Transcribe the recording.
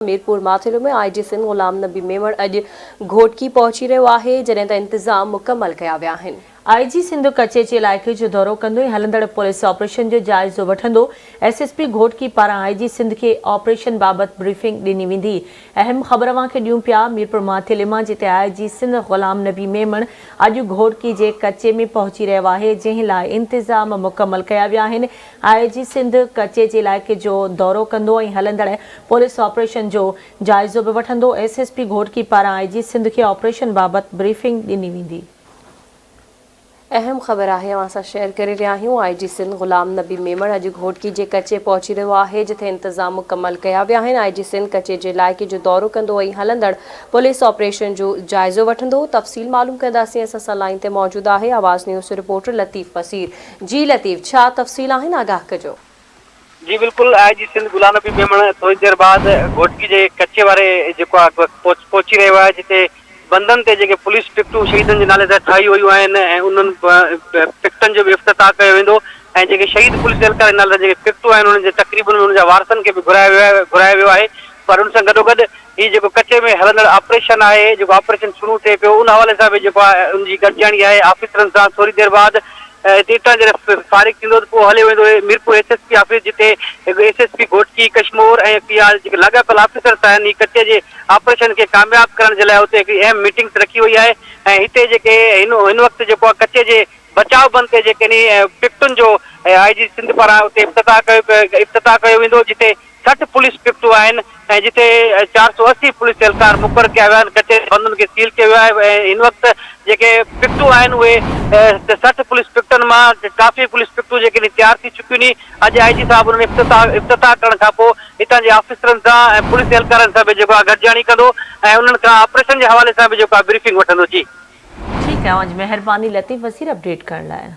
मीरपुर माथिरो में आईजी सिंध गुलाम नबी मेमण अॼु घोटकी पहुची रहियो आहे, जॾहिं त इंतज़ाम मुकमल कया विया आहिनि। आईजी सिंध कचेची इलाइक़े जो दौरो कंदो ऐं हलंदड़ पुलिस ऑपरेशन जो जाइज़ो वठंदो। एसएसपी घोटकी पारां आईजी सिंध खे ऑपरेशन बाबति ब्रीफिंग ॾिनी वेंदी। अहम ख़बर खे ॾियूं पिया मीरपुर माथिले मां, जिते आईजी सिंध गुलाम नबी मेमण अॼु घोटकी जे कचे में पहुची रहियो आहे, जंहिं लाइ इंतज़ाम मुकमल कया विया आहिनि। आईजी सिंध कचेची इलाइक़े जो दौरो कंदो ऐं हलंदड़ पुलिस ऑपरेशन जो जाइज़ो बि वठंदो। एसएसपी घोटकी पारां आईजी सिंध खे ऑपरेशन बाबति ब्रीफिंग ॾिनी वेंदी। अहम ख़बर आहे असां शेयर करे रहिया आहियूं। आईजी सिंध गुलाम नबी मेमण अॼु घोटकी जे कचे पहुची रहियो आहे, जिथे इंतज़ाम मुकमल कया विया आहिनि। आईजी सिंध कचे जे इलाइक़े जो दौरो कंदो ऐं हलंदड़ पुलिस ऑपरेशन जो जाइज़ो वठंदो। तफ़सील मालूम कंदासीं। असां सां लाइन ते मौजूद आहे आवाज़ न्यूज़ रिपोर्टर लतीफ़ वसीर। जी लतीफ़, छा तफ़सील आहिनि, आगाह कजो। जी बिल्कुल, आईजी सिंध गुलाम नबी मेमण थोड़ी देर बाद घोटकी जे कचे वारे पहुची रहियो आहे, जिते बंधन ते जेके पुलिस पिकटूं शहीदनि जे नाले सां ठाही वियूं आहिनि ऐं उन्हनि पिकटनि जो बि इफ़्तिताह कयो वेंदो ऐं जेके शहीद पुलिस एहलकार नाले सां जेके पिकटूं आहिनि उन्हनि जे तक़रीबन उन्हनि जा वारसनि खे बि घुरायो वियो आहे। पर उन सां गॾोगॾु ही जेको कचे में हलंदड़ ऑपरेशन आहे, जेको ऑपरेशन शुरू थिए पियो, उन हवाले सां बि जेको आहे उनजी गॾिजाणी आहे ऑफिसरनि सां। थोरी देर बाद हितां जॾहिं फारिग थींदो त पोइ हले वेंदो मीरपुर एसएसपी ऑफिस, जिते एसएसपी घोटकी कशमोर ऐं फ़िलहाल जेके लाॻापियल ऑफिसर्स आहिनि कचे जे ऑपरेशन खे कामयाब करण जे लाइ उते हिकिड़ी अहम मीटिंग्स रखी वई आहे। ऐं हिते जेके हिन वक़्तु जेको आहे कचे जे बचाव बंद ते जेके पिकटुनि जो आईजी सिंध पारां उते इफ़्तिताह कयो वेंदो, जिते 60 पुलिस पिकटूं आहिनि ऐं जिते 480 पुलिस एहलकार मुक़रर कया विया आहिनि। कचे बंदुनि खे सील कयो वियो आहे ऐं हिन वक़्तु जेके पिकटूं आहिनि उहे 60 पुलिस पिकटनि मां काफ़ी पुलिस पिकटूं जेके तयार थी चुकियूं आहिनि। अॼु आईजी साहब उन्हनि इफ़्तिताह करण खां पोइ हितां जे ऑफिसरनि सां ऐं पुलिस एहलकारनि सां बि जेको आहे गॾिजाणी कंदो ऐं उन्हनि खां ऑपरेशन जे हवाले सां बि जेको आहे ब्रीफिंग वठंदो। जी ठीकु आहे, महिरबानी लतीफ़ वसीर अपडेट करण लाइ।